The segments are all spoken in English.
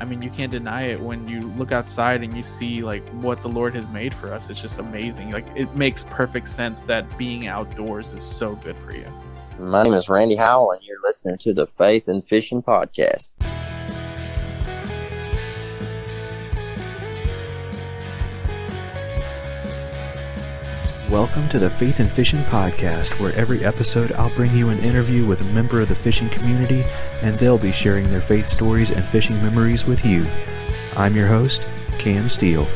I mean, you can't deny it when you look outside and you see like what the Lord has made for us. It's just amazing. Like, it makes perfect sense that being outdoors is so good for you. My name is Randy Howell, and you're listening to the Faith and Fishing Podcast. Welcome to the Faith and Fishing Podcast, where every episode I'll bring you an interview with a member of the fishing community, and they'll be sharing their faith stories and fishing memories with you. I'm your host, Cam Steele.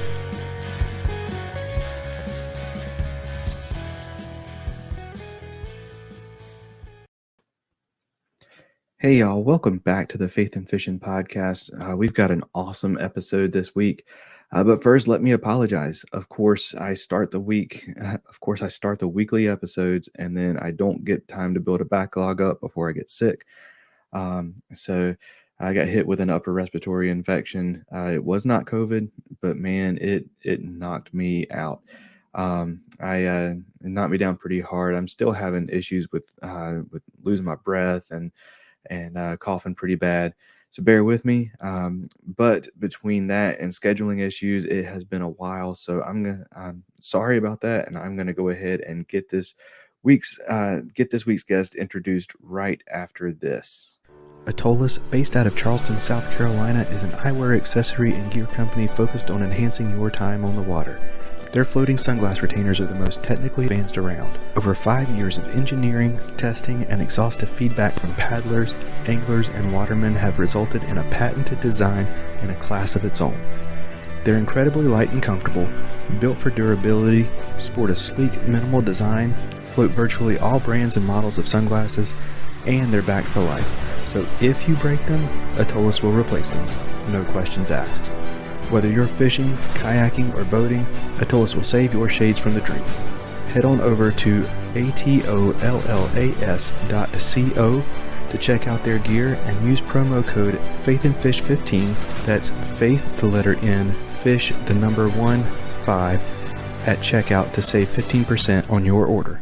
Hey y'all, welcome back to the Faith and Fishing Podcast. We've got an awesome episode this week. But first, let me apologize. Of course, I start the weekly episodes, and then I don't get time to build a backlog up before I get sick. So I got hit with an upper respiratory infection. It was not COVID, but man, it knocked me out. It knocked me down pretty hard. I'm still having issues with losing my breath and coughing pretty bad. So bear with me. But between that and scheduling issues, it has been a while. So I'm sorry about that. And I'm going to go ahead and get this week's guest introduced right after this. Atollas, based out of Charleston, South Carolina, is an eyewear accessory and gear company focused on enhancing your time on the water. Their floating sunglass retainers are the most technically advanced around. Over 5 years of engineering, testing, and exhaustive feedback from paddlers, anglers, and watermen have resulted in a patented design in a class of its own. They're incredibly light and comfortable, built for durability, sport a sleek, minimal design, float virtually all brands and models of sunglasses, and they're backed for life. So if you break them, Atollas will replace them. No questions asked. Whether you're fishing, kayaking, or boating, Atollas will save your shades from the drink. Head on over to atollas.co to check out their gear and use promo code faithnfish15, that's faith the letter N, fish the number 1, 5, at checkout to save 15% on your order.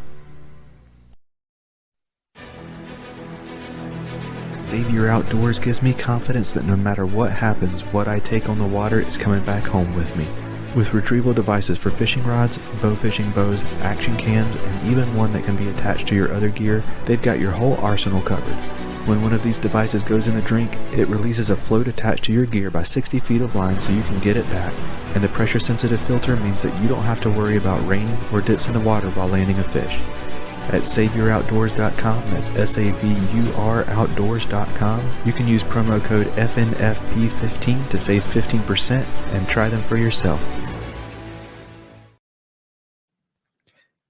Savior Outdoors gives me confidence that no matter what happens, what I take on the water is coming back home with me. With retrieval devices for fishing rods, bow fishing bows, action cams, and even one that can be attached to your other gear, they've got your whole arsenal covered. When one of these devices goes in the drink, it releases a float attached to your gear by 60 feet of line so you can get it back, and the pressure-sensitive filter means that you don't have to worry about rain or dips in the water while landing a fish. At SaviorOutdoors.com, that's SAVUR Outdoors.com, you can use promo code FNFP15 to save 15% and try them for yourself.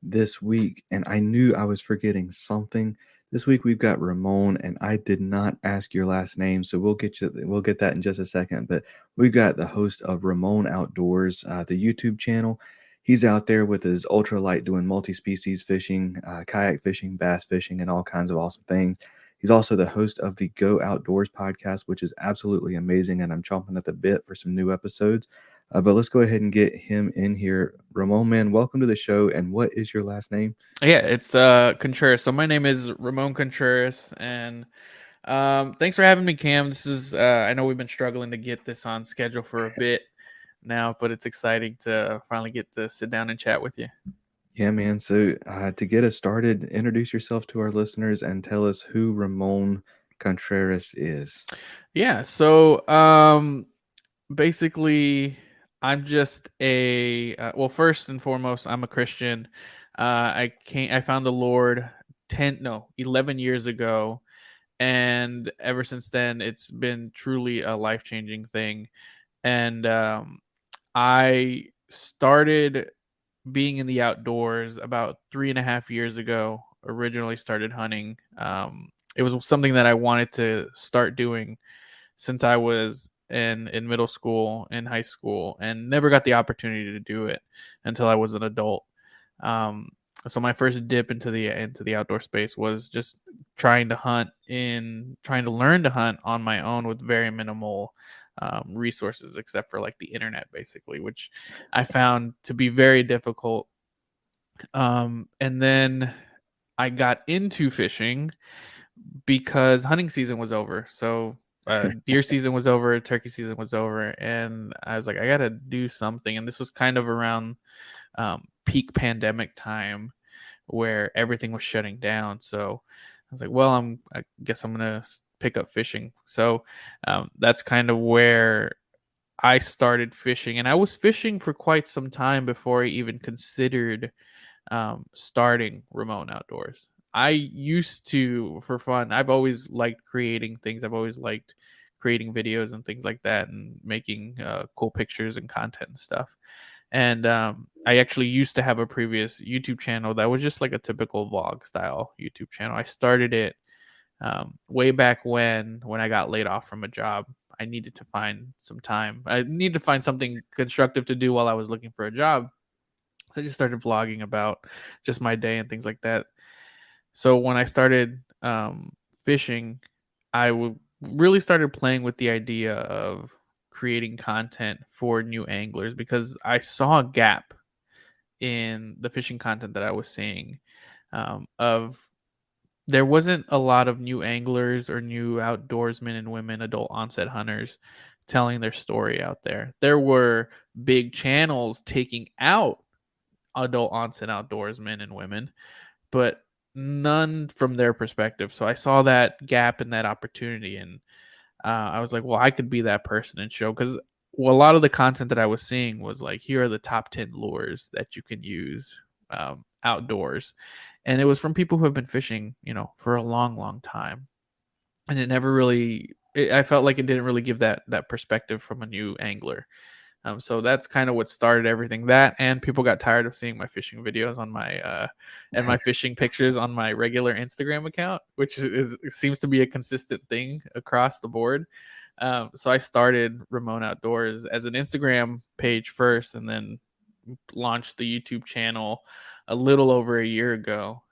This week, and I knew I was forgetting something, this week we've got Ramon, and I did not ask your last name, so we'll get that in just a second, but we've got the host of Ramon Outdoors, the YouTube channel. He's out there with his ultralight doing multi-species fishing, kayak fishing, bass fishing, and all kinds of awesome things. He's also the host of the Go Outdoors podcast, which is absolutely amazing, and I'm chomping at the bit for some new episodes. But let's go ahead and get him in here. Ramon, man, welcome to the show, and what is your last name? Yeah, it's Contreras. So my name is Ramon Contreras, and thanks for having me, Cam. This is I know we've been struggling to get this on schedule for a bit now, but it's exciting to finally get to sit down and chat with you. Yeah, man. So to get us started, introduce yourself to our listeners and tell us who Ramon Contreras is. Yeah, so basically I'm just well, first and foremost, I'm a Christian. I found the Lord 11 years ago, and ever since then it's been truly a life-changing thing. And I started being in the outdoors about 3.5 years ago. Originally started hunting. It was something that I wanted to start doing since I was in middle school and high school, and never got the opportunity to do it until I was an adult. So my first dip into the outdoor space was just trying to learn to hunt on my own with very minimal resources, except for like the internet, basically, which I found to be very difficult. And then I got into fishing because hunting season was over. So deer season was over, turkey season was over, and I was like, I gotta do something. And this was kind of around peak pandemic time where everything was shutting down. So I was like, well, I guess I'm gonna pick up fishing. So that's kind of where I started fishing, and I was fishing for quite some time before I even considered starting Ramon Outdoors. I used to, for fun, I've always liked creating things. I've always liked creating videos and things like that and making cool pictures and content and stuff. And I actually used to have a previous YouTube channel that was just like a typical vlog style YouTube channel. I started it way back when I got laid off from a job. I needed to find some time. I needed to find something constructive to do while I was looking for a job. So I just started vlogging about just my day and things like that. So when I started fishing, really started playing with the idea of creating content for new anglers because I saw a gap in the fishing content that I was seeing. Of There wasn't a lot of new anglers or new outdoorsmen and women, adult onset hunters, telling their story out there. There were big channels taking out adult onset outdoorsmen and women, but none from their perspective. So I saw that gap and that opportunity, and I was like, well, I could be that person and show, because well, a lot of the content that I was seeing was like, here are the top 10 lures that you can use outdoors, and it was from people who have been fishing, for a long, long time, and it never really. I felt like it didn't really give that perspective from a new angler. So that's kind of what started everything. That, and people got tired of seeing my fishing videos on my and my fishing pictures on my regular Instagram account, which seems to be a consistent thing across the board. So I started Ramon Outdoors as an Instagram page first, and then launched the YouTube channel a little over a year ago.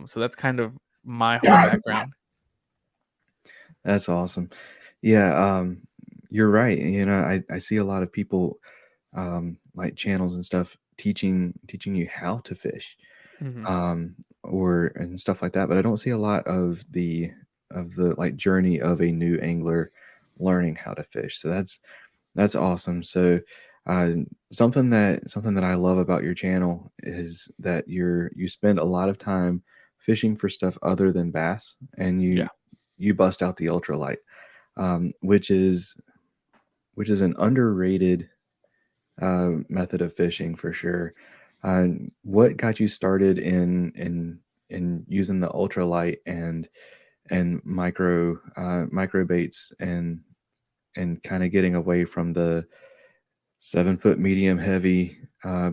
So that's kind of my whole background. That's awesome. Yeah, you're right. I see a lot of people like channels and stuff teaching you how to fish, Mm-hmm. or and stuff like that. But I don't see a lot of the like journey of a new angler learning how to fish. So that's awesome. So something that I love about your channel is that you spend a lot of time fishing for stuff other than bass, and Yeah. you bust out the ultralight, which is an underrated method of fishing for sure. What got you started in using the ultralight and micro baits, and kind of getting away from the 7 foot medium heavy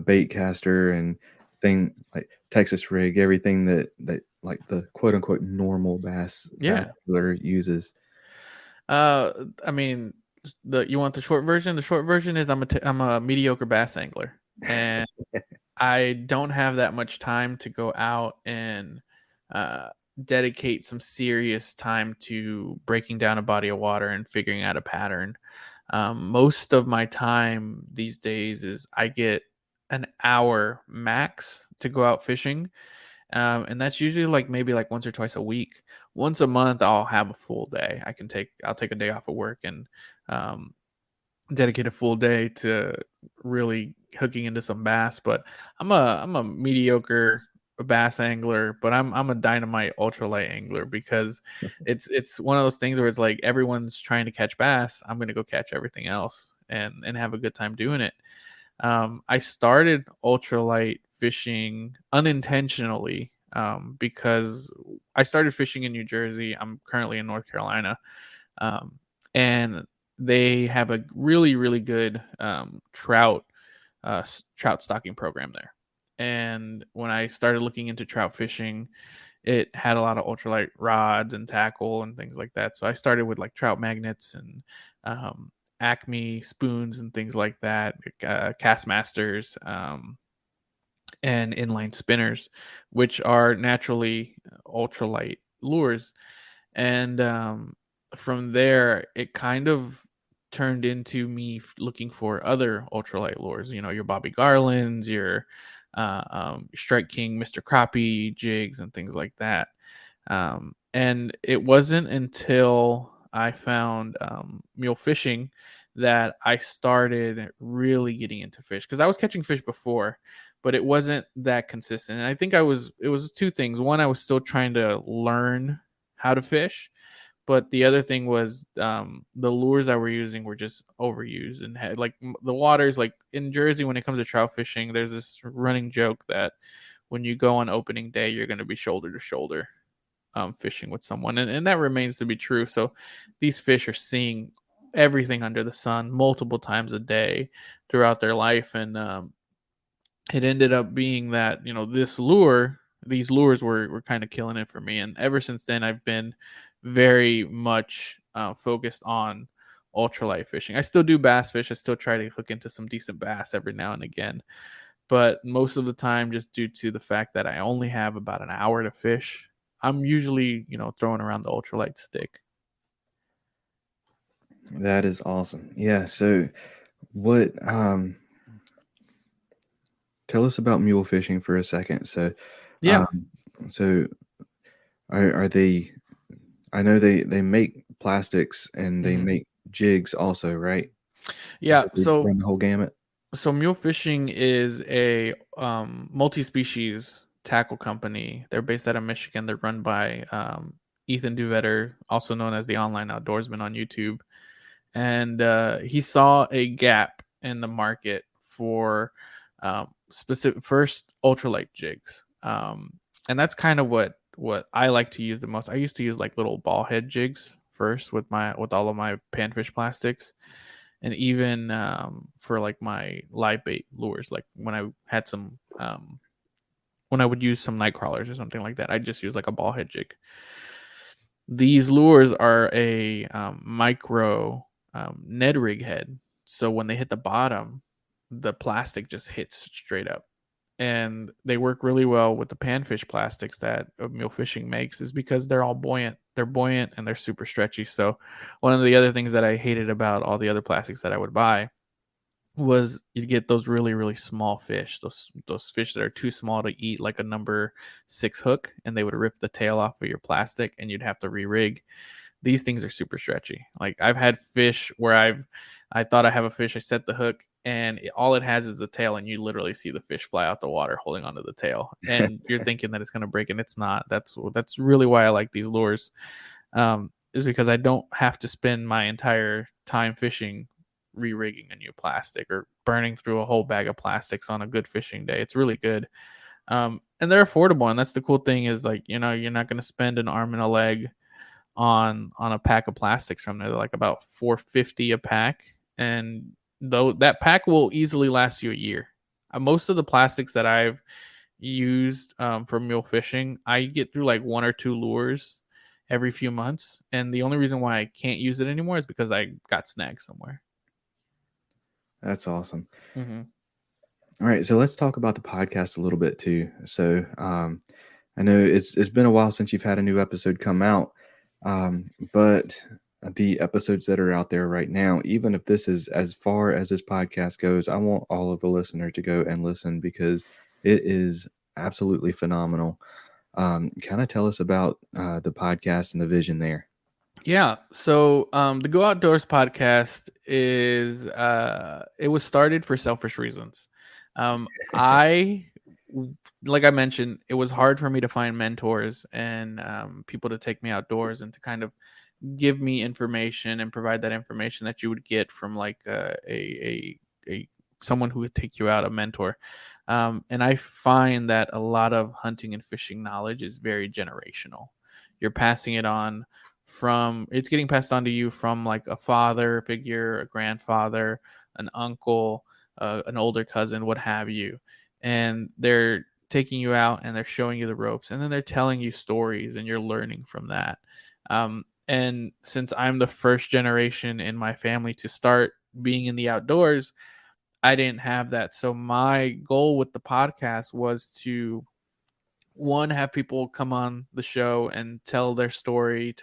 bait caster and thing like Texas rig, everything that like the quote unquote normal Yeah. bass angler uses? I mean, you want the short version? The short version is I'm a mediocre bass angler, and I don't have that much time to go out and uh, dedicate some serious time to breaking down a body of water and figuring out a pattern. Most of my time these days is I get an hour max to go out fishing, and that's usually like maybe like once or twice a week. Once a month, I'll have a full day. I'll take a day off of work and um, dedicate a full day to really hooking into some bass. But I'm a mediocre bass angler, but I'm a dynamite ultralight angler, because it's one of those things where it's like everyone's trying to catch bass. I'm gonna go catch everything else and have a good time doing it. I started ultralight fishing unintentionally, because I started fishing in New Jersey. I'm currently in North Carolina, and they have a really, really good trout stocking program there. And when I started looking into trout fishing, it had a lot of ultralight rods and tackle and things like that. So I started with like trout magnets and Acme spoons and things like that, Castmasters, and inline spinners, which are naturally ultralight lures. And from there, it kind of turned into me looking for other ultralight lures. Your Bobby Garlands, your Strike King, Mr. Crappie jigs, and things like that. And it wasn't until I found mule fishing that I started really getting into fish, because I was catching fish before, but it wasn't that consistent. And I think it was two things. One, I was still trying to learn how to fish, but the other thing was the lures I were using were just overused and had like the waters, like in Jersey when it comes to trout fishing, there's this running joke that when you go on opening day, you're going to be shoulder to shoulder fishing with someone, and that remains to be true. So these fish are seeing everything under the sun multiple times a day throughout their life, and it ended up being that these lures were kind of killing it for me, and ever since then I've been very much focused on ultralight fishing. I still do bass fish. I still try to hook into some decent bass every now and again, but most of the time, just due to the fact that I only have about an hour to fish, I'm usually, throwing around the ultralight stick. That is awesome. Yeah. So, what? Tell us about mule fishing for a second. So, Yeah. um, so are they? I know they make plastics and they hmm make jigs also, right? Yeah. So they run the whole gamut. So mule fishing is a multi-species tackle company. They're based out of Michigan. They're run by Ethan Duvetter, also known as the Online Outdoorsman on YouTube. And he saw a gap in the market for specific first ultralight jigs, and that's kind of what I like to use the most. I used to use like little ball head jigs first with all of my panfish plastics, and even for like my live bait lures, like when I had some when I would use some night crawlers or something like that, I just use like a ball head jig. These lures are a micro Ned rig head. So when they hit the bottom, the plastic just hits straight up. And they work really well with the panfish plastics that mule fishing makes, is because they're all buoyant. They're buoyant and they're super stretchy. So one of the other things that I hated about all the other plastics that I would buy was you'd get those really really small fish, those fish that are too small to eat, like a number 6 hook, and they would rip the tail off of your plastic and you'd have to re-rig. These things are super stretchy. Like I've had fish where I thought I have a fish, I set the hook, and all it has is the tail, and you literally see the fish fly out the water holding onto the tail, and you're thinking that it's going to break, and it's not. That's really why I like these lures, is because I don't have to spend my entire time fishing re-rigging a new plastic or burning through a whole bag of plastics on a good fishing day. It's really good. And they're affordable, and that's the cool thing, is like, you're not going to spend an arm and a leg on a pack of plastics from there. They're like about $4.50 a pack, and though that pack will easily last you a year. Most of the plastics that I've used for mule fishing, I get through like one or two lures every few months, and the only reason why I can't use it anymore is because I got snagged somewhere. That's awesome. Mm-hmm. All right, so let's talk about the podcast a little bit too. So I know it's been a while since you've had a new episode come out, but the episodes that are out there right now, even if this is as far as this podcast goes, I want all of the listeners to go and listen because it is absolutely phenomenal. Kind of tell us about the podcast and the vision there. Yeah. So the Go Outdoors podcast is it was started for selfish reasons. I like I mentioned, it was hard for me to find mentors and people to take me outdoors and to kind of give me information and provide that information that you would get from like a someone who would take you out, a mentor. And I find that a lot of hunting and fishing knowledge is very generational. You're passing it on it's getting passed on to you from like a father figure, a grandfather, an uncle, an older cousin, what have you. And they're taking you out and they're showing you the ropes, and then they're telling you stories and you're learning from that. And since I'm the first generation in my family to start being in the outdoors, I didn't have that. So my goal with the podcast was to, one, have people come on the show and tell their story,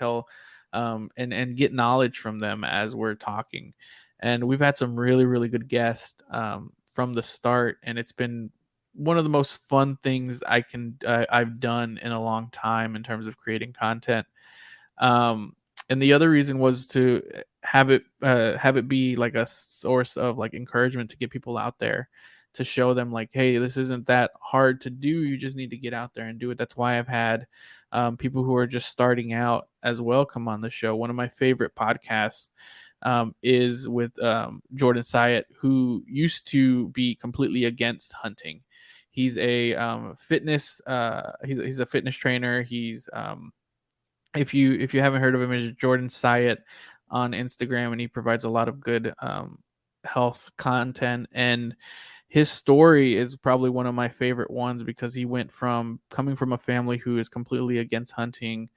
and get knowledge from them as we're talking. And we've had some really really good guests from the start, and it's been one of the most fun things I've done in a long time in terms of creating content. And the other reason was to have it be like a source of like encouragement to get people out there, to show them like, hey, this isn't that hard to do. You just need to get out there and do it. That's why I've had people who are just starting out as well come on the show. One of my favorite podcasts is with Jordan Syatt, who used to be completely against hunting. He's a fitness. He's a fitness trainer. He's if you haven't heard of him, is Jordan Syatt on Instagram, and he provides a lot of good health content. And his story is probably one of my favorite ones, because he went from coming from a family who is completely against hunting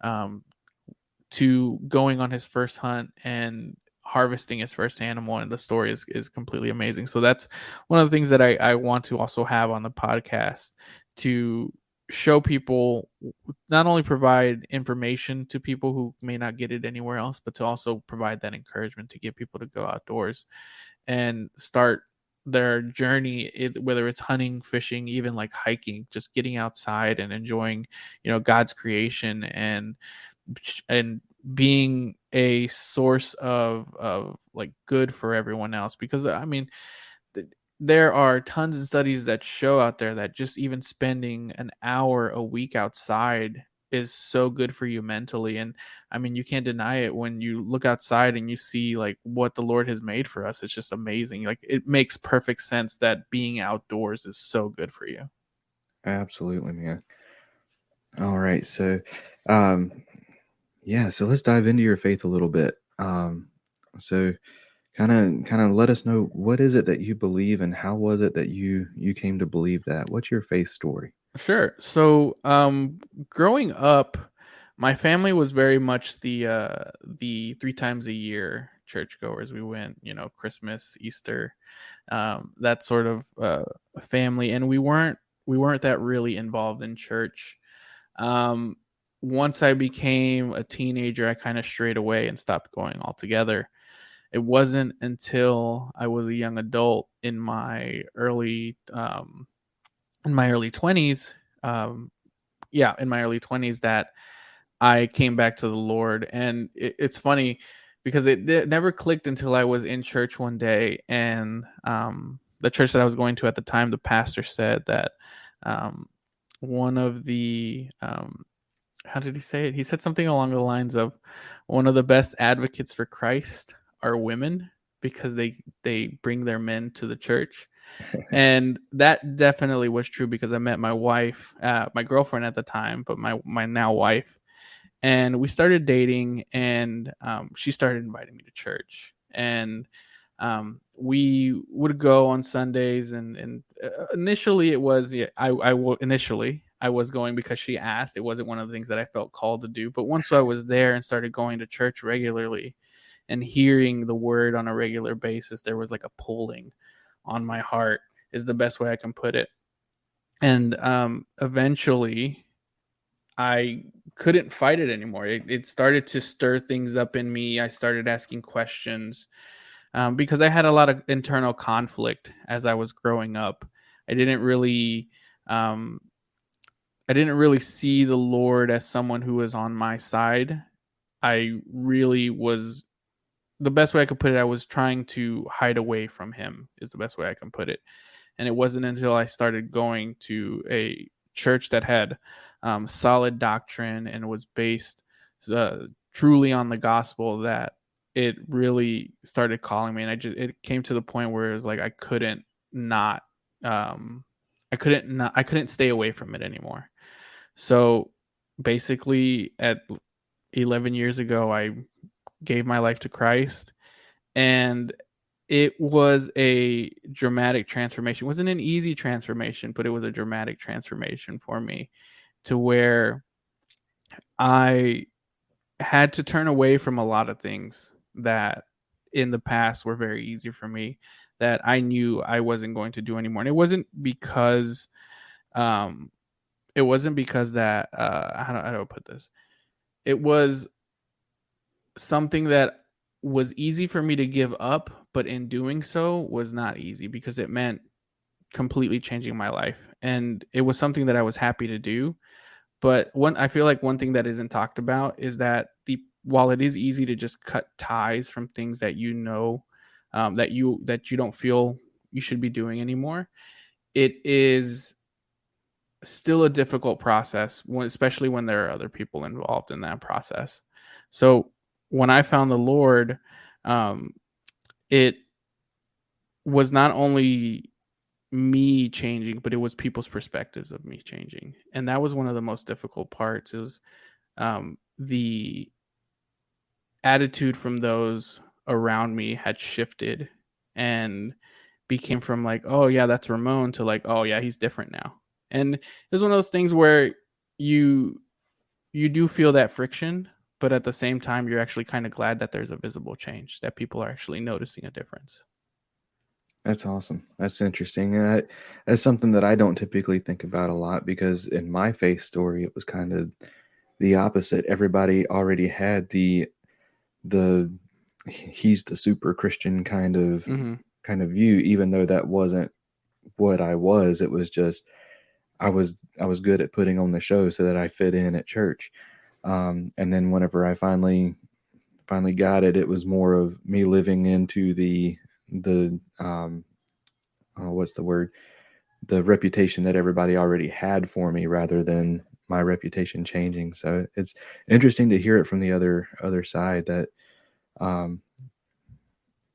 um, to going on his first hunt and harvesting his first animal, and the story is completely amazing. So that's one of the things that I want to also have on the podcast, to show people, not only provide information to people who may not get it anywhere else, but to also provide that encouragement to get people to go outdoors and start their journey, whether it's hunting, fishing, even like hiking, just getting outside and enjoying, God's creation, and being a source of like good for everyone else. Because I mean, there are tons of studies that show out there that just even spending an hour a week outside is so good for you mentally. And I mean, you can't deny it. When you look outside and you see like what the Lord has made for us, it's just amazing. Like, it makes perfect sense that being outdoors is so good for you. Absolutely, man. All right. So, um, yeah, so let's dive into your faith a little bit. So kind of let us know, what is it that you believe, and how was it that you came to believe that? What's your faith story? Sure. So, growing up, my family was very much the 3 times a year churchgoers. We went, Christmas, Easter, that sort of family, and we weren't that really involved in church. Um, Once I became a teenager, I kind of strayed away and stopped going altogether. It wasn't until I was a young adult in my early 20s, um, in my early 20s, that I came back to the Lord. And it's funny, because it never clicked until I was in church one day, and the church that I was going to at the time, the pastor said that um, one of the how did he say it? He said something along the lines of, one of the best advocates for Christ are women, because they bring their men to the church. And that definitely was true, because I met my wife, my girlfriend at the time, but my now wife, and we started dating, and she started inviting me to church, and we would go on Sundays, and initially it was, initially I was going because she asked. It wasn't one of the things that I felt called to do, but once I was there and started going to church regularly and hearing the word on a regular basis, there was like a pulling on my heart, is the best way I can put it. And eventually I couldn't fight it anymore. It started to stir things up in me. I started asking questions, because I had a lot of internal conflict as I was growing up. I didn't really, um, I didn't really see the Lord as someone who was on my side. I really was, the best way I could put it, I was trying to hide away from Him, is the best way I can put it. And it wasn't until I started going to a church that had solid doctrine and was based truly on the gospel, that it really started calling me. And it came to the point where it was like, not, um, I couldn't stay away from it anymore. So basically, at 11 years ago, I gave my life to Christ, and it was a dramatic transformation. It wasn't an easy transformation, but it was a dramatic transformation for me, to where I had to turn away from a lot of things that in the past were very easy for me, that I knew I wasn't going to do anymore. And um it wasn't because that how do I put this? It was something that was easy for me to give up, but in doing so was not easy, because it meant completely changing my life. And it was something that I was happy to do. But I feel like one thing that isn't talked about is that the while it is easy to just cut ties from things that that you don't feel you should be doing anymore, it is still a difficult process, especially when there are other people involved in that process. So when I found the Lord, um, it was not only me changing, but it was people's perspectives of me changing, and that was one of the most difficult parts. Is the attitude from those around me had shifted and became from like, oh yeah, that's Ramon, to like, oh yeah, he's different now. And it was one of those things where you you do feel that friction, but at the same time you're actually kind of glad that there's a visible change, that people are actually noticing a difference. That's awesome. That's interesting. That's something that I don't typically think about a lot because in my faith story, it was kind of the opposite. Everybody already had the he's the super Christian Mm-hmm. kind of view, even though that wasn't what I was. It was just I was good at putting on the show so that I fit in at church. And then whenever I finally got it, it was more of me living into the what's the word, the reputation that everybody already had for me rather than my reputation changing. So it's interesting to hear it from the other side that um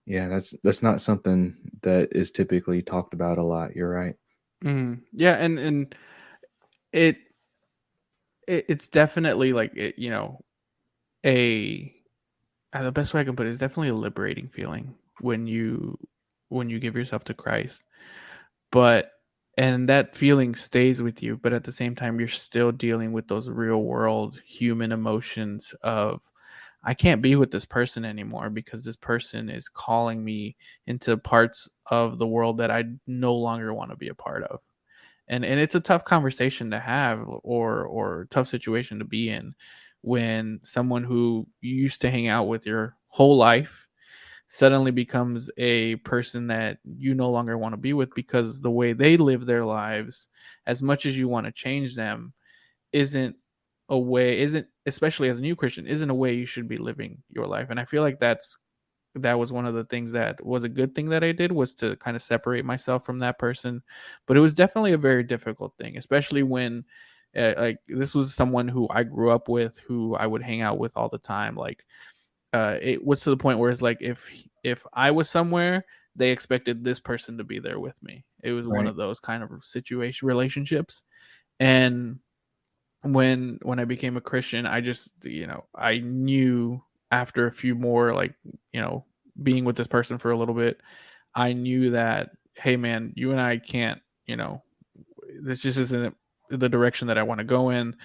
yeah, that's not something that is typically talked about a lot. You're right. Mm-hmm. Yeah, and it, it's definitely like a the best way I can put it is definitely a liberating feeling when you give yourself to Christ. But and that feeling stays with you, but at the same time you're still dealing with those real world human emotions of, I can't be with this person anymore because this person is calling me into parts of the world that I no longer want to be a part of. And it's a tough conversation to have, or tough situation to be in, when someone who you used to hang out with your whole life suddenly becomes a person that you no longer want to be with, because the way they live their lives, as much as you want to change them, isn't isn't, especially as a new Christian, isn't a way you should be living your life. And I feel like that was one of the things that was a good thing that I did, was to kind of separate myself from that person. But it was definitely a very difficult thing, especially when like this was someone who I grew up with, who I would hang out with all the time. Like it was to the point where it's like, if I was somewhere, they expected this person to be there with me. It was one Right. of those kind of situation relationships. And when I became a Christian, I just, I knew after a few more, like, being with this person for a little bit, I knew that, hey man, you and I can't, this just isn't the direction that I want to go in.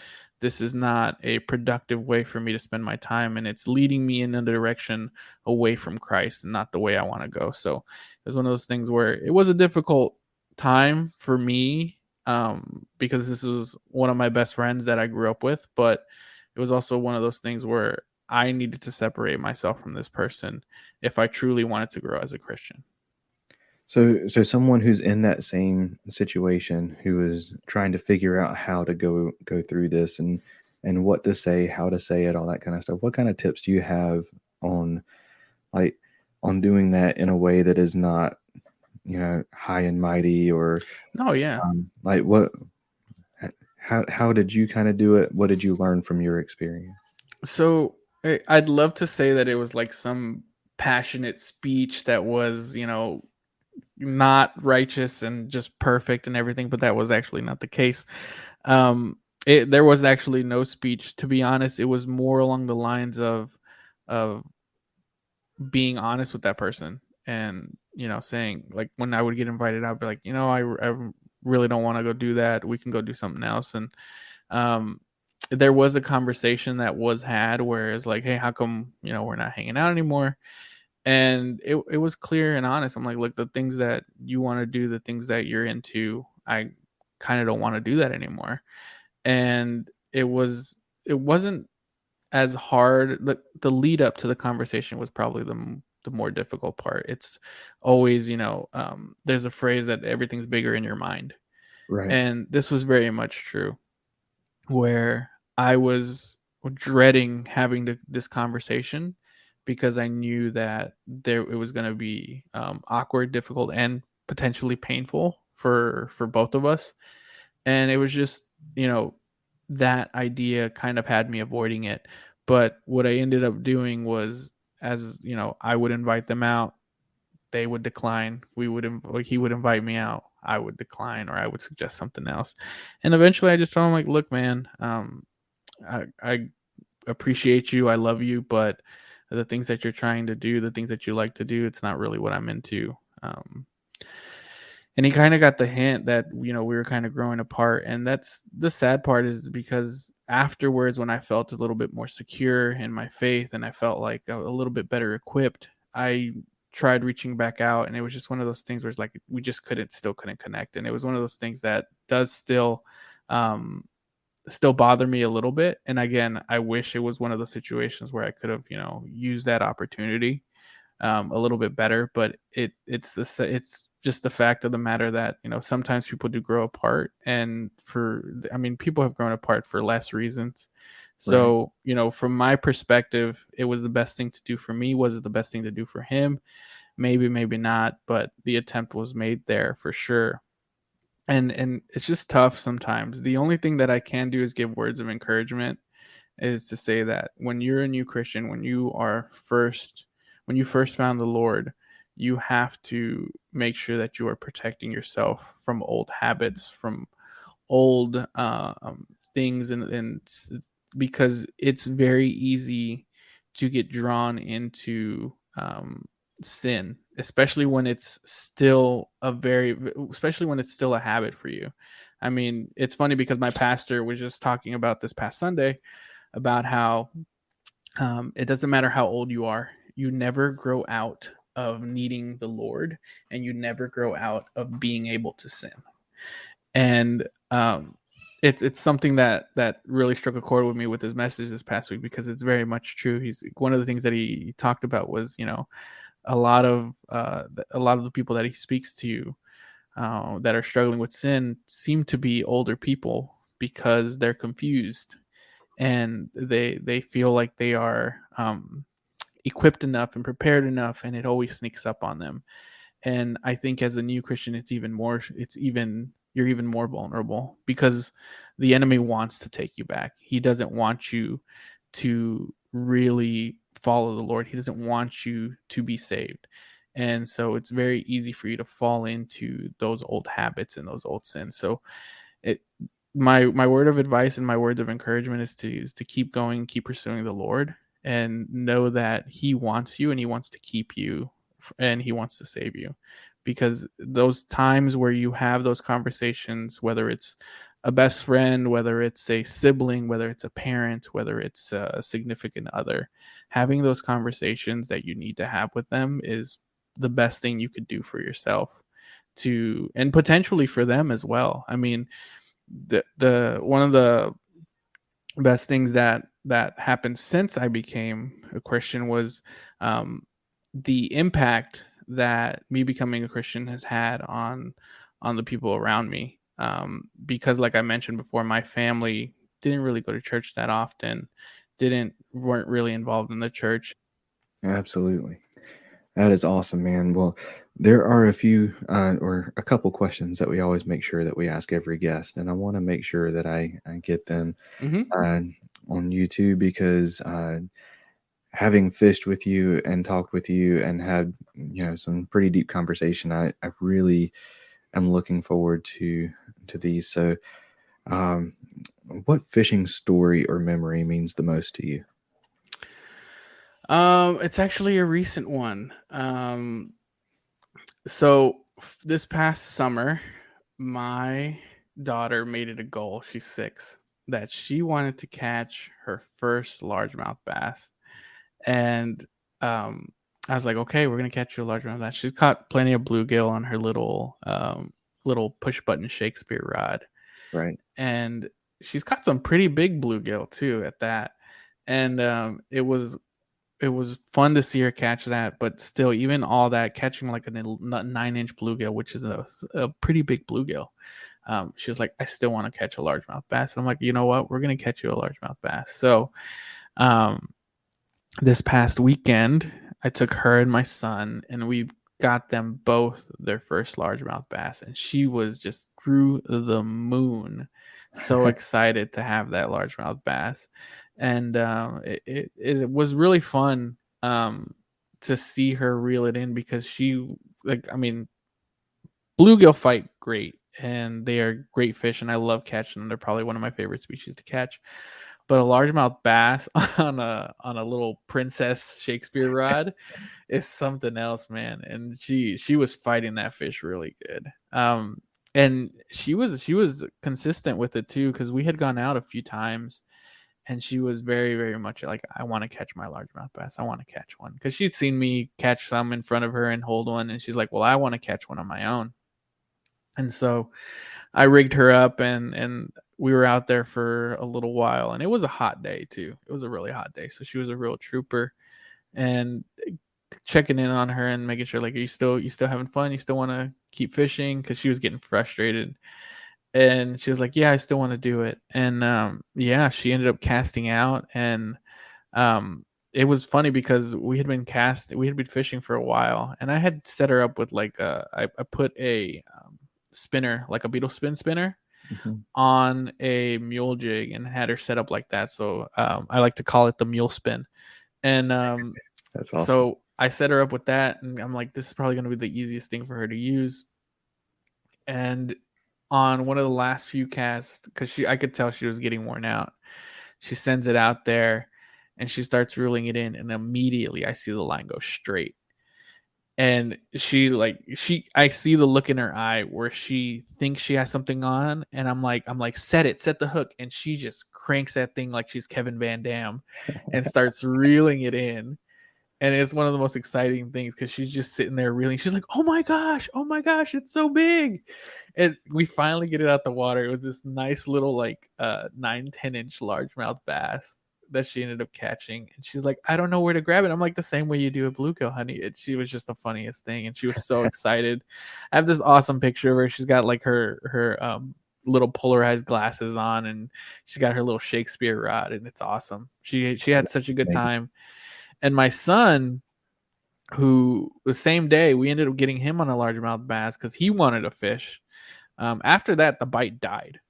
This is not a productive way for me to spend my time, and it's leading me in a direction away from Christ and not the way I want to go. So it was one of those things where it was a difficult time for me, because this is one of my best friends that I grew up with, but it was also one of those things where I needed to separate myself from this person if I truly wanted to grow as a Christian. So someone who's in that same situation, who is trying to figure out how to go through this and what to say, how to say it, all that kind of stuff. What kind of tips do you have on like on doing that in a way that is not, high and mighty, or No, yeah. like what how did you kind of do it? What did you learn from your experience? So I'd love to say that it was like some passionate speech that was, not righteous and just perfect and everything, but that was actually not the case. There was actually no speech, to be honest. It was more along the lines of being honest with that person, and saying, like, when I would get invited, I'd be like, I really don't want to go do that. We can go do something else. And um there was a conversation that was had where it's like, hey, how come we're not hanging out anymore? And it was clear and honest. I'm like, look, the things that you want to do, the things that you're into, I kind of don't want to do that anymore. And it wasn't as hard. The lead up to the conversation was probably the more difficult part. It's always, there's a phrase that everything's bigger in your mind, Right. and this was very much true, where I was dreading having this conversation, because I knew that it was going to be awkward, difficult, and potentially painful for both of us. And it was just, that idea kind of had me avoiding it. But what I ended up doing was, as I would invite them out, they would decline. He would invite me out, I would decline, or I would suggest something else. And eventually I just told him, like, look, man, I appreciate you, I love you, but the things that you're trying to do, the things that you like to do, it's not really what I'm into. And he kind of got the hint that we were kind of growing apart. And that's the sad part, is because afterwards, when I felt a little bit more secure in my faith and I felt like a little bit better equipped, I tried reaching back out, and it was just one of those things where it's like we just couldn't connect. And it was one of those things that does still bother me a little bit. And again, I wish it was one of those situations where I could have used that opportunity a little bit better. But it's just the fact of the matter that sometimes people do grow apart, and people have grown apart for less reasons. So from my perspective, it was the best thing to do for me. Was it the best thing to do for him? Maybe not, but the attempt was made there for sure. And it's just tough sometimes. The only thing that I can do is give words of encouragement, is to say that when you're a new Christian, when you first found the Lord, you have to make sure that you are protecting yourself from old habits, from old things, and because it's very easy to get drawn into sin, especially when it's still a habit for you. I mean, it's funny because my pastor was just talking about this past Sunday about how it doesn't matter how old you are, you never grow out of needing the Lord, and you never grow out of being able to sin. And it's something that really struck a chord with me with his message this past week, because it's very much true. He's one of the things that he talked about was a lot of the people that he speaks to that are struggling with sin seem to be older people, because they're confused, and they feel like they are equipped enough and prepared enough, and it always sneaks up on them. And I think as a new Christian, you're even more vulnerable, because the enemy wants to take you back. He doesn't want you to really follow the Lord. He doesn't want you to be saved. And so it's very easy for you to fall into those old habits and those old sins. So it my word of advice and my words of encouragement is to keep going, keep pursuing the Lord, and know that he wants you, and he wants to keep you, and he wants to save you. Because those times where you have those conversations, whether it's a best friend, whether it's a sibling, whether it's a parent, whether it's a significant other, having those conversations that you need to have with them is the best thing you could do for yourself, and potentially for them as well. I mean, the one of the best things that happened since I became a Christian was the impact that me becoming a Christian has had on the people around me. Because, like I mentioned before, my family didn't really go to church that often, weren't really involved in the church. Absolutely. That is awesome, man. Well, there are a few or a couple questions that we always make sure that we ask every guest, and I want to make sure that I get them Mm-hmm. on YouTube, because having fished with you and talked with you and had some pretty deep conversation, I really am looking forward to these. So, what fishing story or memory means the most to you? It's actually a recent one. So this past summer, my daughter made it a goal. She's 6, that she wanted to catch her first largemouth bass. And I was like, okay, we're gonna catch you a largemouth bass. She's caught plenty of bluegill on her little push button Shakespeare rod, Right. and she's caught some pretty big bluegill too at that. And it was fun to see her catch that, but still, even all that, catching like a 9-inch bluegill, which is a pretty big bluegill, she was like, I still want to catch a largemouth bass. And I'm like, you know what? We're going to catch you a largemouth bass. So this past weekend, I took her and my son, and we got them both their first largemouth bass. And she was just through the moon, so excited to have that largemouth bass. And it was really fun to see her reel it in, because she, like, I mean, bluegill fight great, and they are great fish, and I love catching them. They're probably one of my favorite species to catch. But a largemouth bass on a little Princess Shakespeare rod is something else, man. And she was fighting that fish really good. And she was consistent with it too, because we had gone out a few times, and she was very, very much like, I want to catch my largemouth bass. I want to catch one, because she'd seen me catch some in front of her and hold one, and she's like, well, I want to catch one on my own. And so I rigged her up, and we were out there for a little while, and it was a hot day too. It was a really hot day. So she was a real trooper, and checking in on her and making sure, like, are you still having fun? You still want to keep fishing? Cause she was getting frustrated, and she was like, yeah, I still want to do it. And yeah, she ended up casting out, and it was funny because we had been fishing for a while, and I had set her up with like I put a spinner, like a beetle spin spinner, on a mule jig, and had her set up like that. So I like to call it the mule spin. And That's awesome. so I set her up with that, and I'm like, this is probably going to be the easiest thing for her to use. And on one of the last few casts, because I could tell she was getting worn out, she sends it out there, and she starts reeling it in, and immediately I see the line go straight. And I see the look in her eye where she thinks she has something on, and I'm like, set the hook, and she just cranks that thing like she's Kevin Van Dam, and starts reeling it in. And it's one of the most exciting things, because she's just sitting there reeling. She's like, oh my gosh, it's so big. And we finally get it out the water. It was this nice little, like 9-10 inch largemouth bass that she ended up catching. And she's like, I don't know where to grab it. I'm like, the same way you do a bluegill, honey. She was just the funniest thing, and she was so excited. I have this awesome picture of her. She's got like her little polarized glasses on, and she's got her little Shakespeare rod, and it's awesome. She had such a good time. And my son, who the same day, we ended up getting him on a largemouth bass because he wanted a fish. After that, the bite died,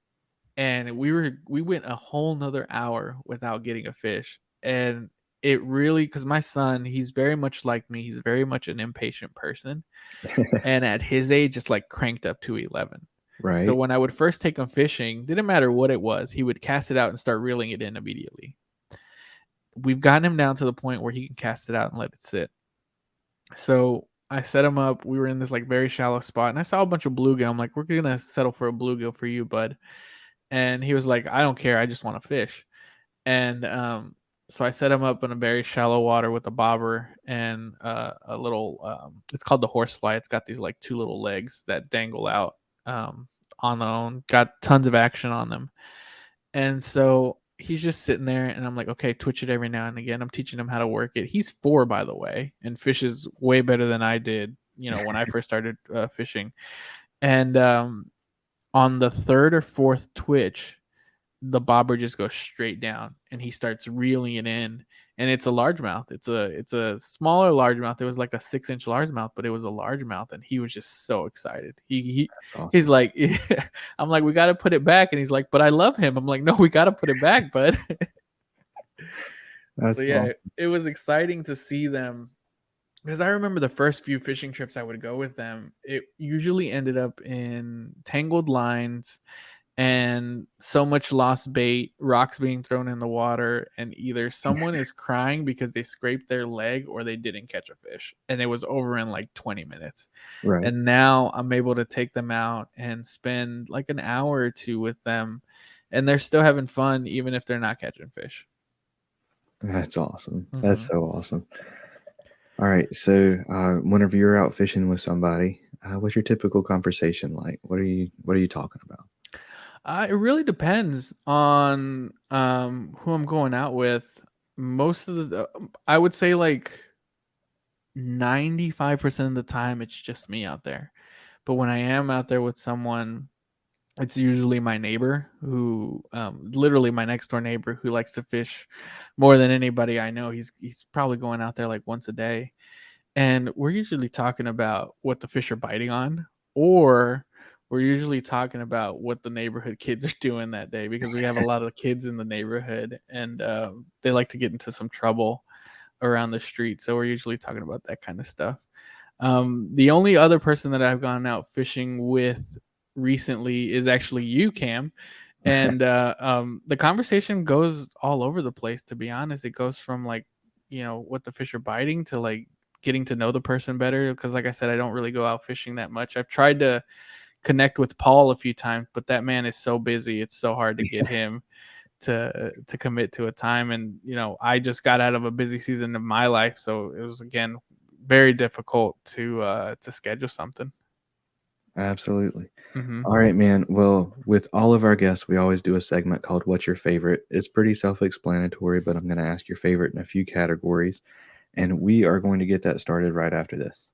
and we went a whole nother hour without getting a fish. And it really, because my son, he's very much like me. He's very much an impatient person, and at his age, just like cranked up to 11. Right. So when I would first take him fishing, didn't matter what it was, he would cast it out and start reeling it in immediately. We've gotten him down to the point where he can cast it out and let it sit. So I set him up. We were in this like very shallow spot, and I saw a bunch of bluegill. I'm like, we're gonna settle for a bluegill for you, bud. And he was like, I don't care. I just want to fish. And so I set him up in a very shallow water with a bobber and a little. It's called the horsefly. It's got these like two little legs that dangle out on their own. Got tons of action on them. And so he's just sitting there, and I'm like, okay, twitch it every now and again. I'm teaching him how to work it. He's 4, by the way, and fishes way better than I did, when I first started fishing. And on the 3rd or 4th twitch, the bobber just goes straight down, and he starts reeling it in. And it's a largemouth. It's a smaller largemouth. It was like a 6-inch largemouth, but it was a largemouth, and he was just so excited. Awesome. He's like, I'm like, we got to put it back, and he's like, but I love him. I'm like, no, we got to put it back, bud. So yeah, awesome. it was exciting to see them, because I remember the first few fishing trips I would go with them, it usually ended up in tangled lines and so much lost bait, rocks being thrown in the water, and either someone is crying because they scraped their leg or they didn't catch a fish, and it was over in like 20 minutes. Right. And now I'm able to take them out and spend like an hour or two with them, and they're still having fun even if they're not catching fish. That's awesome. That's so awesome. All right. So whenever you're out fishing with somebody, what's your typical conversation like? What are you talking about? It really depends on who I'm going out with. Most of I would say like 95% of the time, it's just me out there. But when I am out there with someone, it's usually my neighbor who, literally my next door neighbor, who likes to fish more than anybody I know. He's probably going out there like once a day, and we're usually talking about what the fish are biting on, or we're usually talking about what the neighborhood kids are doing that day, because we have a lot of kids in the neighborhood, and they like to get into some trouble around the street. So we're usually talking about that kind of stuff. The only other person that I've gone out fishing with recently is actually you, Cam. And the conversation goes all over the place, to be honest. It goes from like, what the fish are biting to like getting to know the person better. Because, like I said, I don't really go out fishing that much. I've tried to connect with Paul a few times, but that man is so busy. It's so hard to get him to commit to a time. And I just got out of a busy season of my life, so it was, again, very difficult to schedule something. Absolutely. Mm-hmm. All right, man. Well, with all of our guests, we always do a segment called What's Your Favorite? It's pretty self-explanatory, but I'm going to ask your favorite in a few categories, and we are going to get that started right after this.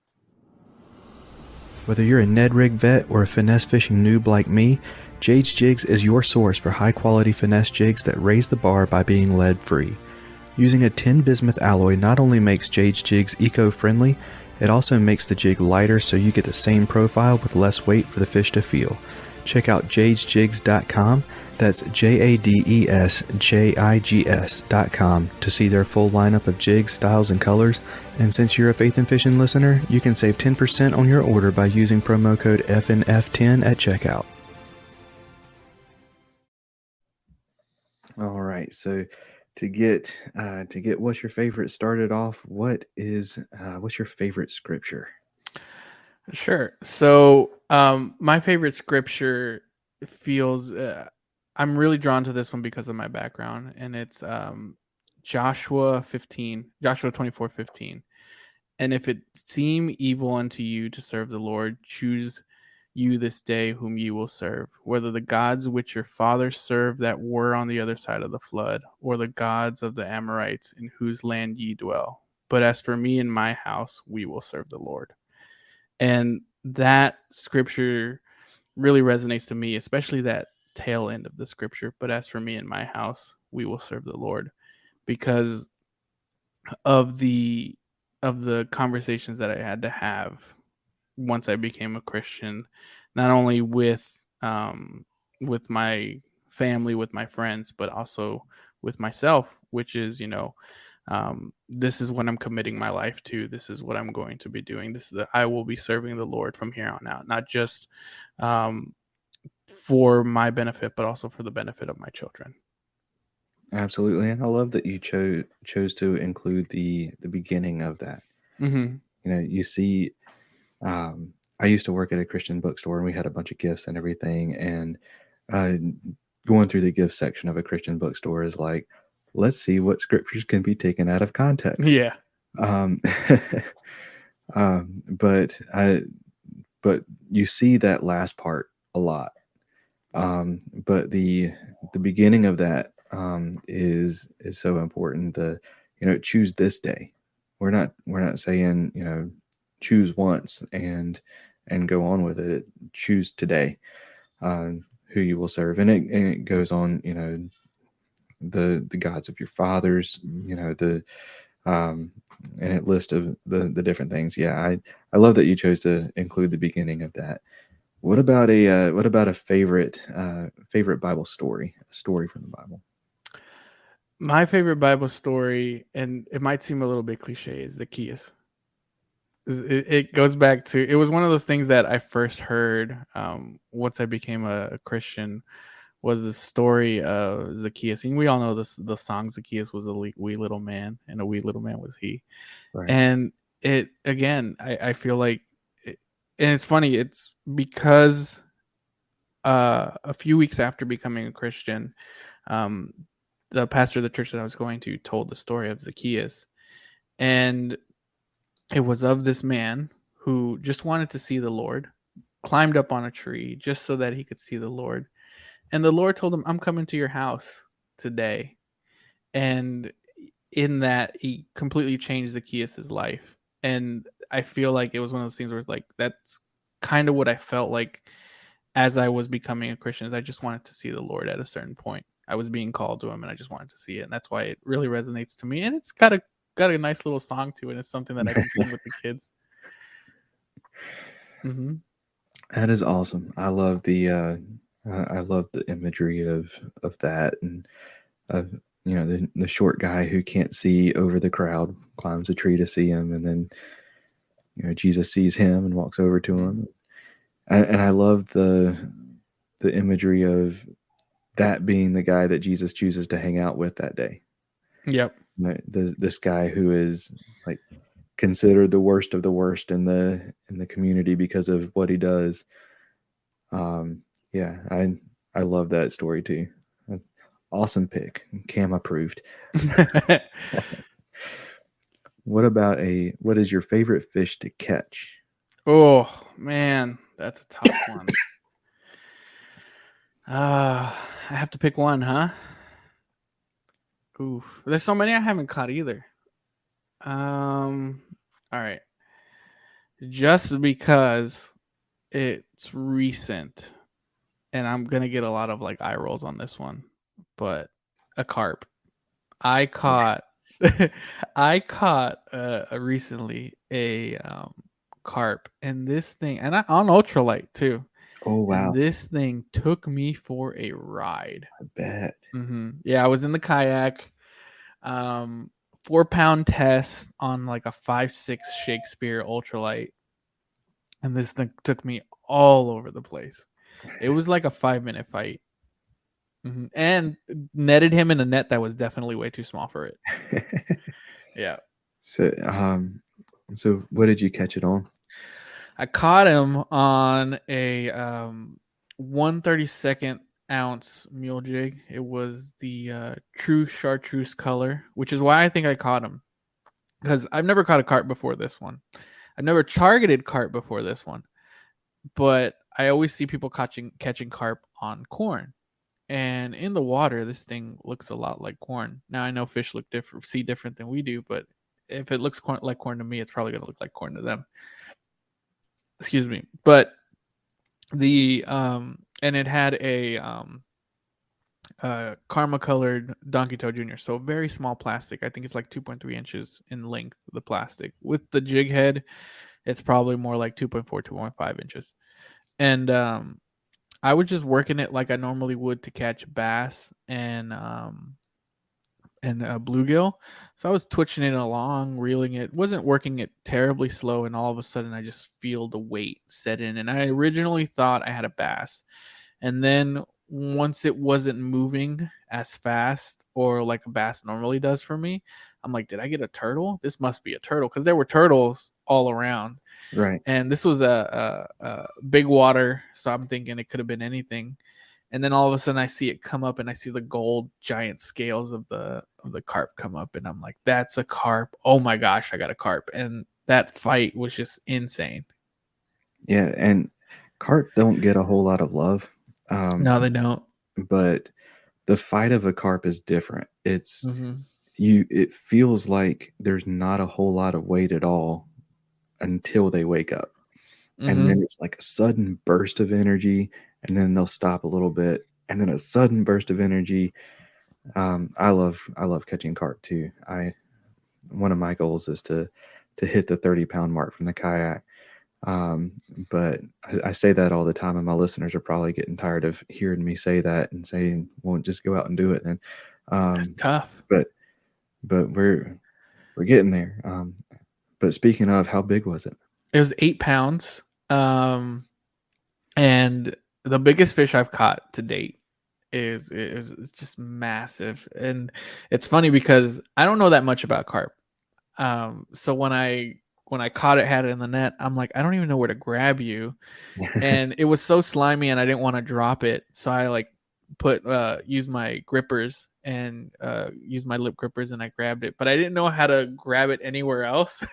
Whether you're a Ned Rig vet or a finesse fishing noob like me, Jade's Jigs is your source for high-quality finesse jigs that raise the bar by being lead-free. Using a tin bismuth alloy not only makes Jade's Jigs eco-friendly, it also makes the jig lighter so you get the same profile with less weight for the fish to feel. Check out jadesjigs.com, that's JADESJIGS.com, to see their full lineup of jigs, styles, and colors. And since you're a Faith and Fishing listener, you can save 10% on your order by using promo code FNF10 at checkout. All right, so to get what's your favorite started off, what's your favorite scripture? Sure. So my favorite scripture feels, I'm really drawn to this one because of my background, and it's Joshua 24:15. And if it seem evil unto you to serve the Lord, choose you this day whom you will serve, whether the gods which your fathers served that were on the other side of the flood, or the gods of the Amorites in whose land ye dwell. But as for me and my house, we will serve the Lord. And that scripture really resonates to me, especially that tail end of the scripture. But as for me and my house, we will serve the Lord, because of the conversations that I had to have once I became a Christian, not only with my family, with my friends, but also with myself, which is, this is what I'm committing my life to. This is what I'm going to be doing. I will be serving the Lord from here on out, not just for my benefit, but also for the benefit of my children. Absolutely, and I love that you chose to include the beginning of that. Mm-hmm. You see, I used to work at a Christian bookstore, and we had a bunch of gifts and everything. And going through the gift section of a Christian bookstore is like, let's see what scriptures can be taken out of context. Yeah. But you see that last part a lot. But the beginning of that is so important. Choose this day. We're not saying choose once and go on with it. Choose today who you will serve, and it goes on. The gods of your fathers. And it lists of the different things. Yeah, I love that you chose to include the beginning of that. What about a favorite Bible story? A story from the Bible. My favorite Bible story, and it might seem a little bit cliche, is Zacchaeus. It goes back to, it was one of those things that I first heard once I became a Christian, was the story of Zacchaeus. And we all know the song Zacchaeus was a wee little man, and a wee little man was he. Right. And it, again, I feel like, and it's funny, it's because a few weeks after becoming a Christian, the pastor of the church that I was going to told the story of Zacchaeus. And it was of this man who just wanted to see the Lord, climbed up on a tree just so that he could see the Lord. And the Lord told him, I'm coming to your house today. And in that, he completely changed Zacchaeus' life. And I feel like it was one of those things where it's like, that's kind of what I felt like as I was becoming a Christian is I just wanted to see the Lord at a certain point. I was being called to him and I just wanted to see it. And that's why it really resonates to me. And it's got a nice little song to it. It's something that I can sing with the kids. Mm-hmm. That is awesome. I love the imagery of that, and the short guy who can't see over the crowd climbs a tree to see him, and then Jesus sees him and walks over to him. And I love the imagery of that being the guy that Jesus chooses to hang out with that day. Yep. This guy who is like considered the worst of the worst in the community because of what he does. Yeah, I love that story too. Awesome pick. Cam approved. What is your favorite fish to catch? Oh man, that's a tough one. I have to pick one, huh? Oof. There's so many I haven't caught either. All right. Just because it's recent, and I'm gonna get a lot of like eye rolls on this one, but a carp. I caught I caught recently a carp, and this thing, and on ultralight too. Oh And wow, this thing took me for a ride. I bet. Yeah, I was in the kayak, 4-pound test on like a 5.6 Shakespeare ultralight, and this thing took me all over the place. It was like a 5-minute fight. And netted him in a net that was definitely way too small for it. Yeah. So what did you catch it on? I caught him on a 1/32 ounce mule jig. It was the true chartreuse color, which is why I think I caught him, because I've never caught a carp before this one. I've never targeted carp before this one, but I always see people catching carp on corn. And in the water, this thing looks a lot like corn. Now I know fish see different than we do, but if it looks like corn to me, it's probably going to look like corn to them. Excuse me. But the and it had a karma colored donkey toe junior, so very small plastic. I think it's like 2.3 inches in length, the plastic. With the jig head, it's probably more like 2.4, 2.5 inches. And I was just working it like I normally would to catch bass and bluegill. So I was twitching it along, reeling it, wasn't working it terribly slow, and all of a sudden I just feel the weight set in. And I originally thought I had a bass. And then once it wasn't moving as fast or like a bass normally does for me, I'm like, did I get a turtle? This must be a turtle, because there were turtles all around. Right. And this was a big water, so I'm thinking it could have been anything. And then all of a sudden I see it come up, and I see the gold giant scales of the carp come up, and I'm like, that's a carp. Oh my gosh, I got a carp. And that fight was just insane. Yeah, and carp don't get a whole lot of love. No, they don't. But the fight of a carp is different. It's Mm-hmm. it feels like there's not a whole lot of weight at all until they wake up. And then it's like a sudden burst of energy, and then they'll stop a little bit, and then a sudden burst of energy. I love catching carp too. One of my goals is to hit the 30-pound mark from the kayak. But I say that all the time, and my listeners are probably getting tired of hearing me say that and saying, "Well, just go out and do it." And It's tough. But we're getting there. But speaking of, how big was it? It was 8 pounds. And the biggest fish I've caught to date it's just massive. And it's funny because I don't know that much about carp. So when I caught it, had it in the net, I'm like, I don't even know where to grab you. And it was so slimy, and I didn't want to drop it, so I like use my grippers and use my lip grippers, and I grabbed it, but I didn't know how to grab it anywhere else.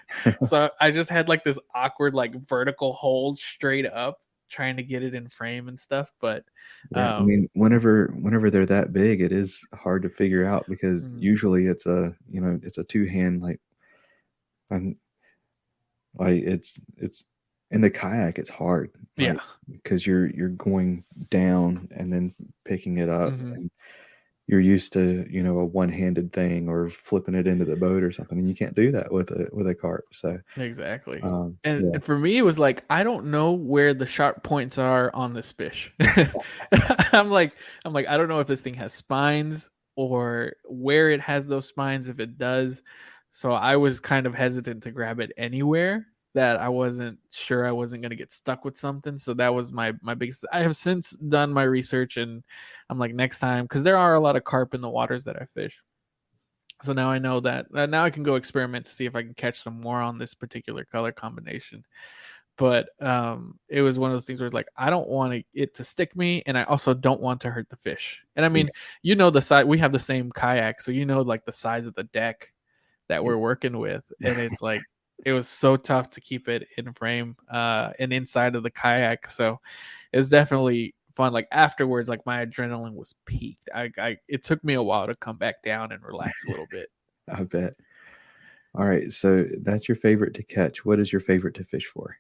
So I just had like this awkward like vertical hold straight up, trying to get it in frame and stuff. But Yeah, I mean, whenever they're that big, it is hard to figure out, because usually it's a it's a two-hand, like, and like it's In the kayak, it's hard, Yeah. because you're going down and then picking it up, Mhm. and you're used to, a one-handed thing or flipping it into the boat or something, and you can't do that with a carp. So, Exactly. And yeah, and for me, it was like, I don't know where the sharp points are on this fish. I'm like, I don't know if this thing has spines or where it has those spines, if it does. So I was kind of hesitant to grab it anywhere that I wasn't sure I wasn't gonna get stuck with something. So that was my biggest. I have since done my research, and I'm like, next time, because there are a lot of carp in the waters that I fish. So now I know that now I can go experiment to see if I can catch some more on this particular color combination. But it was one of those things where it's like, I don't want it to stick me, and I also don't want to hurt the fish. And I yeah, mean, the size, we have the same kayak, so like the size of the deck that we're working with, and it's like, it was so tough to keep it in frame and inside of the kayak. So it was definitely fun. Like afterwards, like my adrenaline was peaked. It took me a while to come back down and relax a little bit. I bet. All right, so that's your favorite to catch. What is your favorite to fish for?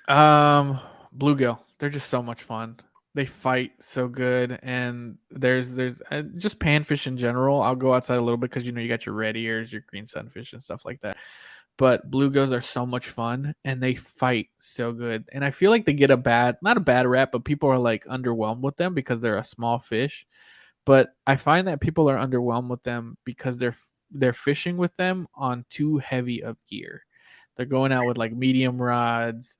Bluegill. They're just so much fun. They fight so good, and there's just panfish in general. I'll go outside a little bit because you got your red ears, your green sunfish, and stuff like that. But bluegills are so much fun, and they fight so good. And I feel like they get not a bad rap, but people are like underwhelmed with them because they're a small fish. But I find that people are underwhelmed with them because they're fishing with them on too heavy of gear. They're going out with like medium rods,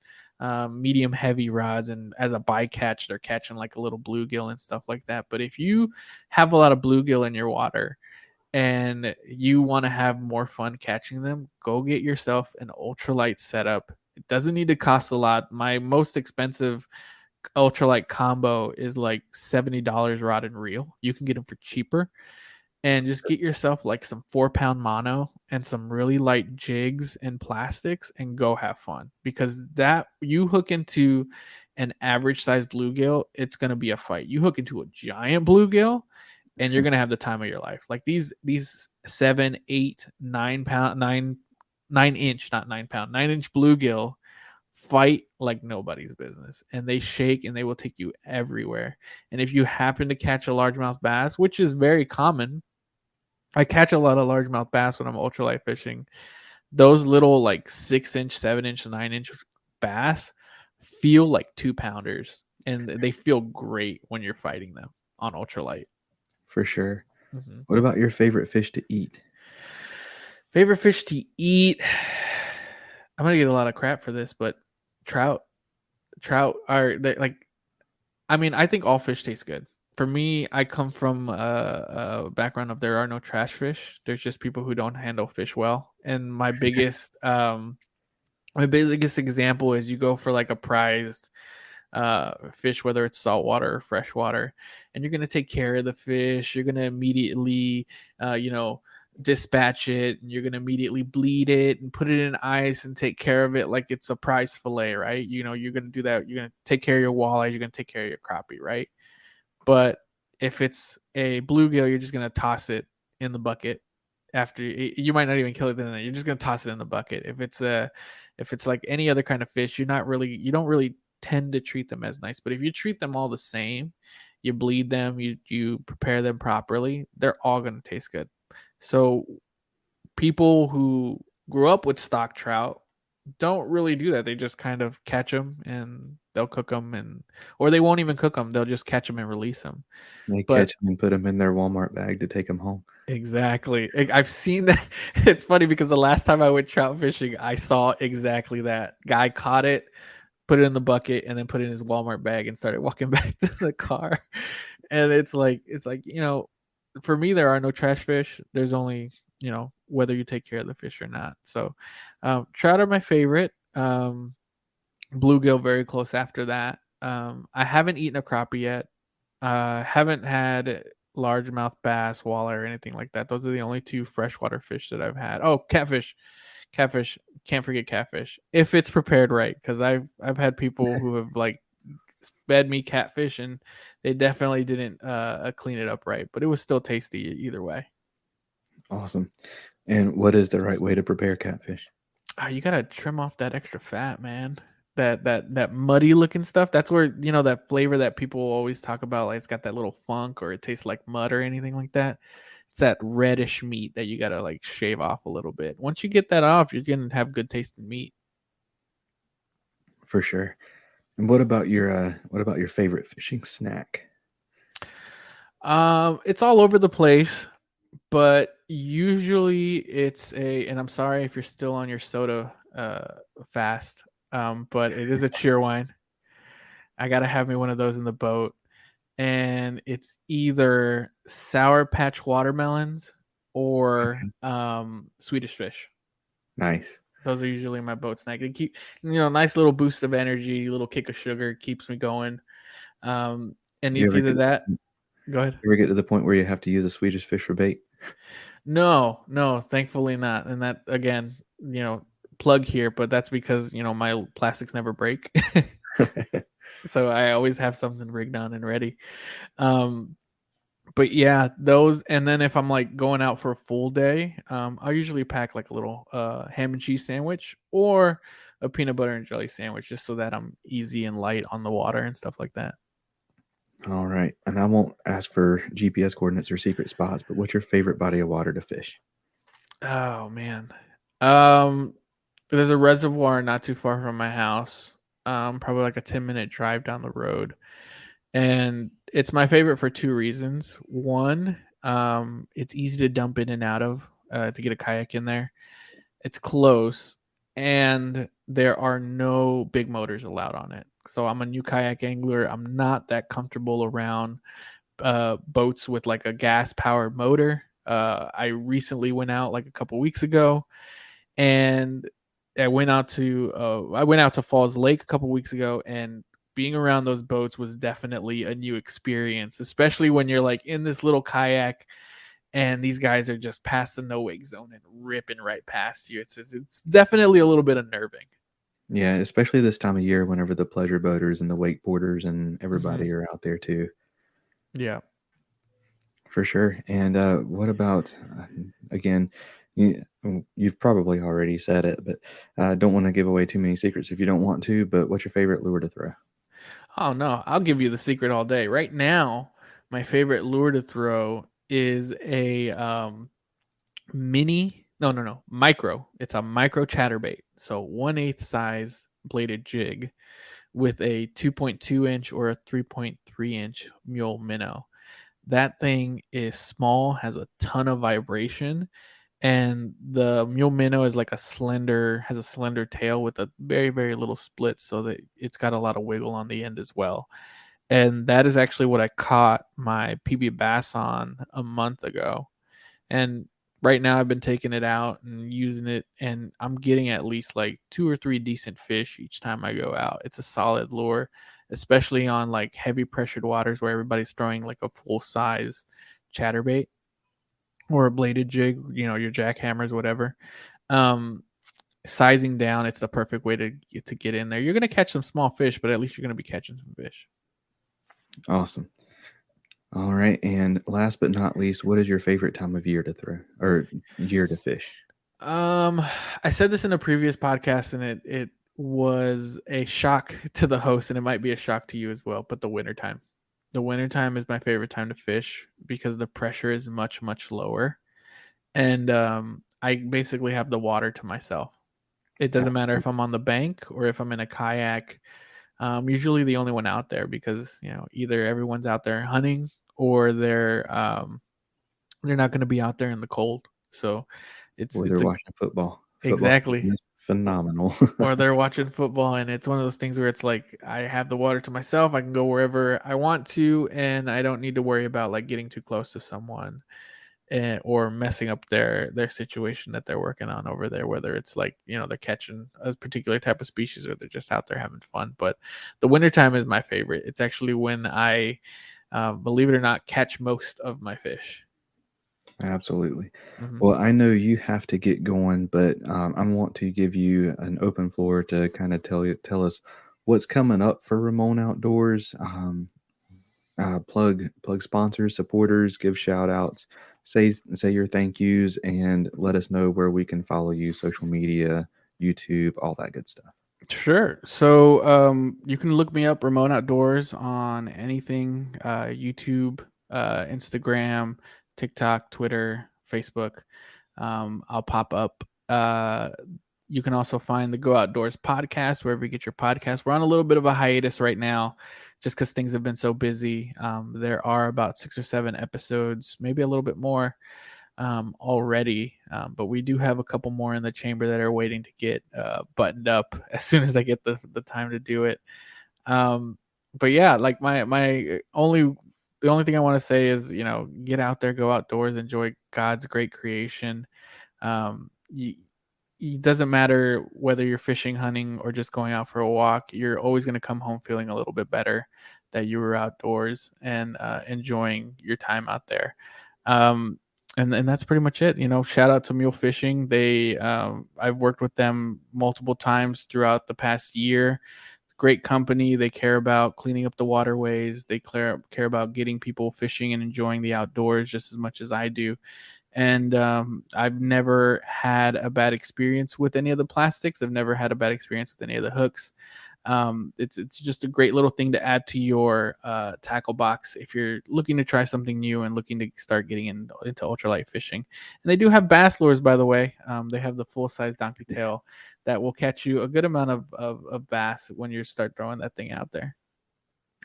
medium heavy rods, and as a bycatch, they're catching like a little bluegill and stuff like that. But if you have a lot of bluegill in your water and you want to have more fun catching them, go get yourself an ultralight setup. It doesn't need to cost a lot. My most expensive ultralight combo is like $70 rod and reel. You can get them for cheaper, and just get yourself like some 4 pound mono and some really light jigs and plastics and go have fun, because that you hook into an average size bluegill, it's going to be a fight. You hook into a giant bluegill and you're going to have the time of your life. Like these 7, 8, 9 pound, 9 inch, not 9 pound, 9 inch bluegill fight like nobody's business, and they shake and they will take you everywhere. And if you happen to catch a largemouth bass, which is very common, I catch a lot of largemouth bass when I'm ultralight fishing. Those little like 6 inch, 7 inch, 9 inch bass feel like 2 pounders, and they feel great when you're fighting them on ultralight. For sure. Mhm. What about your favorite fish to eat? Favorite fish to eat? I'm gonna get a lot of crap for this, but trout. Trout are like. I mean, I think all fish taste good. For me, I come from a background of there are no trash fish. There's just people who don't handle fish well. And my biggest example is you go for like a prized fish, whether it's saltwater or freshwater, and you're gonna take care of the fish. You're gonna immediately, uh, you know, dispatch it, and you're gonna immediately bleed it and put it in ice and take care of it like it's a prize fillet, right? You're gonna do that. You're gonna take care of your walleye. You're gonna take care of your crappie, right? But if it's a bluegill, you're just gonna toss it in the bucket. After you might not even kill it then. You're just gonna toss it in the bucket. If it's like any other kind of fish, you don't really tend to treat them as nice. But if you treat them all the same, you bleed them, you prepare them properly, they're all gonna taste good. So people who grew up with stock trout don't really do that. They just kind of catch them and they'll cook them, or they won't even cook them. They'll just catch them and release them. They But catch them and put them in their Walmart bag to take them home. exactly, I've seen that. It's funny because the last time I went trout fishing, I saw exactly that. Guy caught it, put it in the bucket, and then put it in his Walmart bag and started walking back to the car. And it's like for me, there are no trash fish. There's only whether you take care of the fish or not. So trout are my favorite. Bluegill very close after that. I haven't eaten a crappie yet. Haven't had largemouth bass, walleye, or anything like that. Those are the only two freshwater fish that I've had. Oh, catfish. Catfish. Can't forget catfish. If it's prepared right, because I've had people who have like fed me catfish and they definitely didn't clean it up right, but it was still tasty either way. Awesome. And what is the right way to prepare catfish? You gotta trim off that extra fat, man. that muddy looking stuff. That's where, that flavor that people always talk about, like it's got that little funk or it tastes like mud or anything like that. It's that reddish meat that you gotta like shave off a little bit. Once you get that off, you're gonna have good tasting meat. For sure. And what about your favorite fishing snack? It's all over the place, but usually it's and I'm sorry if you're still on your soda fast, but it is a cheer wine. I gotta have me one of those in the boat, and it's either Sour Patch watermelons or Swedish Fish. Nice. Those are usually my boat snack. They keep, nice little boost of energy, little kick of sugar, keeps me going. And You it's ever either get that. Go ahead. ever get to the point where you have to use a Swedish fish for bait? No, thankfully not. And that again, plug here, but that's because my plastics never break, so I always have something rigged on and ready. But yeah, those, and then if I'm like going out for a full day, I usually pack like a little ham and cheese sandwich or a peanut butter and jelly sandwich, just so that I'm easy and light on the water and stuff like that. All right. And I won't ask for GPS coordinates or secret spots, but what's your favorite body of water to fish? Oh man. Um there's a reservoir not too far from my house. Probably like a 10-minute drive down the road. And it's my favorite for two reasons. One, it's easy to dump in and out of to get a kayak in there. It's close, and there are no big motors allowed on it. So I'm a new kayak angler. I'm not that comfortable around boats with like a gas powered motor. I recently went out like a couple weeks ago, and I went out to Falls Lake a couple weeks ago, and being around those boats was definitely a new experience, especially when you're like in this little kayak and these guys are just past the no wake zone and ripping right past you. It's definitely a little bit unnerving. Yeah, especially this time of year whenever the pleasure boaters and the wakeboarders and everybody Mm-hmm. are out there too. Yeah. For sure. And what about, again, you've probably already said it, but I don't want to give away too many secrets if you don't want to, but what's your favorite lure to throw? Oh no, I'll give you the secret all day. Right now, my favorite lure to throw is a mini, no, micro. It's a micro chatterbait. So 1/8 size bladed jig with a 2.2 inch or a 3.3 inch mule minnow. That thing is small, has a ton of vibration, and the mule minnow is like has a slender tail with a very, very little split, so that it's got a lot of wiggle on the end as well. And that is actually what I caught my PB bass on a month ago. And right now I've been taking it out and using it, and I'm getting at least like 2 or 3 decent fish each time I go out. It's a solid lure, especially on like heavy pressured waters where everybody's throwing like a full size chatterbait or a bladed jig, your jackhammers, whatever. Um, Sizing down, it's the perfect way to get in there. You're gonna catch some small fish, but at least you're gonna be catching some fish. Awesome. All right. And last but not least, what is your favorite time of year to throw or year to fish? I said this in a previous podcast, and it was a shock to the host, and it might be a shock to you as well. But the wintertime. The wintertime is my favorite time to fish because the pressure is much, much lower. And I basically have the water to myself. It doesn't matter if I'm on the bank or if I'm in a kayak. I'm usually the only one out there because either everyone's out there hunting or they're not going to be out there in the cold. So Or it's they're a watching football. Football exactly. season is phenomenal. Or they're watching football, and it's one of those things where it's like I have the water to myself. I can go wherever I want to, and I don't need to worry about like getting too close to someone or messing up their situation that they're working on over there, whether it's like they're catching a particular type of species or they're just out there having fun. But the wintertime is my favorite. It's actually when I believe it or not catch most of my fish. Absolutely. Mm-hmm. Well, I know you have to get going, but I want to give you an open floor to kind of tell us what's coming up for Ramon Outdoors. Plug sponsors, supporters, give shout outs, say your thank yous, and let us know where we can follow you, social media, YouTube, all that good stuff. Sure. So you can look me up, Ramon Outdoors, on anything, YouTube, Instagram, TikTok, Twitter, Facebook. I'll pop up. You can also find the Go Outdoors podcast wherever you get your podcast. We're on a little bit of a hiatus right now just because things have been so busy. There are about 6 or 7 episodes, maybe a little bit more already, but we do have a couple more in the chamber that are waiting to get buttoned up as soon as I get the time to do it. But yeah, like the only thing I want to say is, get out there, go outdoors, enjoy God's great creation. It doesn't matter whether you're fishing, hunting, or just going out for a walk. You're always going to come home feeling a little bit better that you were outdoors and enjoying your time out there. And that's pretty much it. Shout out to Mule Fishing. I've worked with them multiple times throughout the past year. Great company. They care about cleaning up the waterways. They care about getting people fishing and enjoying the outdoors just as much as I do. And I've never had a bad experience with any of the plastics. I've never had a bad experience with any of the hooks. It's just a great little thing to add to your tackle box if you're looking to try something new and looking to start getting into ultralight fishing. And they do have bass lures, by the way. They have the full-size donkey tail that will catch you a good amount of bass when you start throwing that thing out there.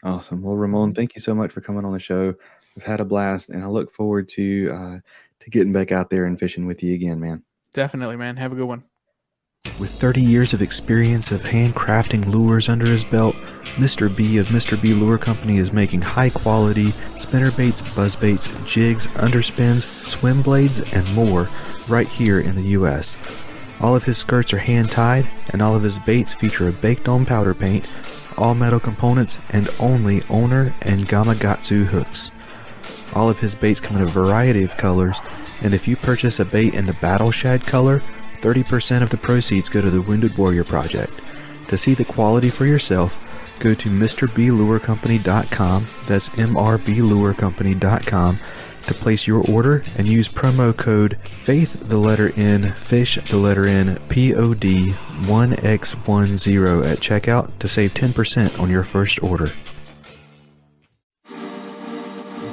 Awesome. Well, Ramon, thank you so much for coming on the show. We've had a blast, and I look forward to getting back out there and fishing with you again, man. Definitely, man. Have a good one. With 30 years of experience of handcrafting lures under his belt, Mr. B of Mr. B Lure Company is making high-quality spinnerbaits, buzzbaits, jigs, underspins, swim blades, and more right here in the U.S. All of his skirts are hand-tied, and all of his baits feature a baked-on powder paint, all-metal components, and only Owner and Gamakatsu hooks. All of his baits come in a variety of colors, and if you purchase a bait in the Battle Shad color, 30% of the proceeds go to the Wounded Warrior Project. To see the quality for yourself, go to MrBLureCompany.com, that's MRBLureCompany.com, to place your order and use promo code FAITH, fish, POD 1X10 at checkout to save 10% on your first order.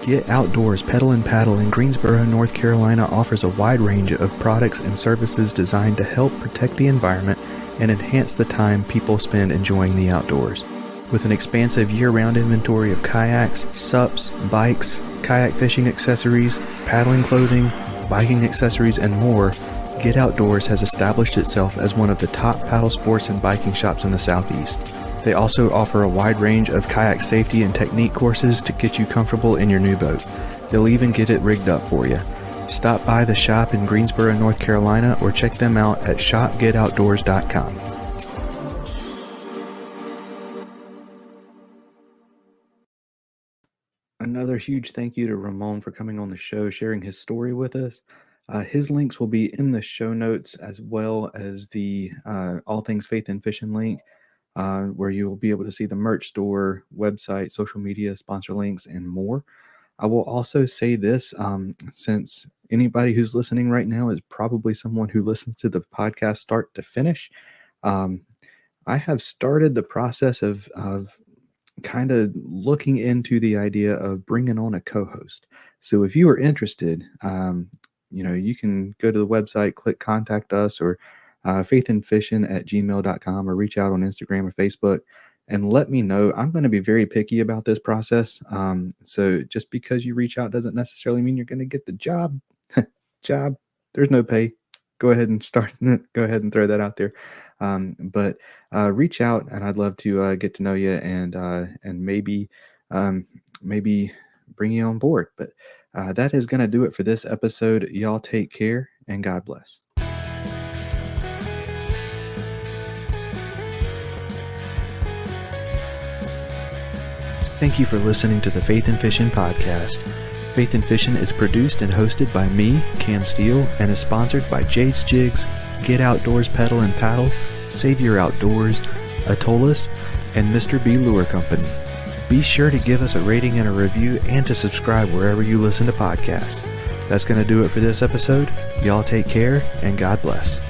Get Outdoors Pedal and Paddle in Greensboro, North Carolina offers a wide range of products and services designed to help protect the environment and enhance the time people spend enjoying the outdoors. With an expansive year-round inventory of kayaks, SUPs, bikes, kayak fishing accessories, paddling clothing, biking accessories, and more, Get Outdoors has established itself as one of the top paddle sports and biking shops in the Southeast. They also offer a wide range of kayak safety and technique courses to get you comfortable in your new boat. They'll even get it rigged up for you. Stop by the shop in Greensboro, North Carolina, or check them out at shopgetoutdoors.com. Another huge thank you to Ramon for coming on the show, sharing his story with us. His links will be in the show notes, as well as the All Things Faith and Fishing link, where you will be able to see the merch store, website, social media, sponsor links, and more. I will also say this, since anybody who's listening right now is probably someone who listens to the podcast start to finish, I have started the process of kind of looking into the idea of bringing on a co-host. So if you are interested, you can go to the website, click contact us, or faithnfishn@gmail.com, or reach out on Instagram or Facebook and let me know. I'm going to be very picky about this process. So just because you reach out doesn't necessarily mean you're going to get the job. There's no pay. Go ahead and throw that out there. But reach out, and I'd love to get to know you and maybe bring you on board. But that is going to do it for this episode. Y'all take care, and God bless. Thank you for listening to the Faith and Fishing podcast. Faith and Fishing is produced and hosted by me, Cam Steele, and is sponsored by Jade's Jigs, Get Outdoors Pedal and Paddle, Savior Outdoors, Atollas, and Mr. B Lure Company. Be sure to give us a rating and a review, and to subscribe wherever you listen to podcasts. That's going to do it for this episode. Y'all take care, and God bless.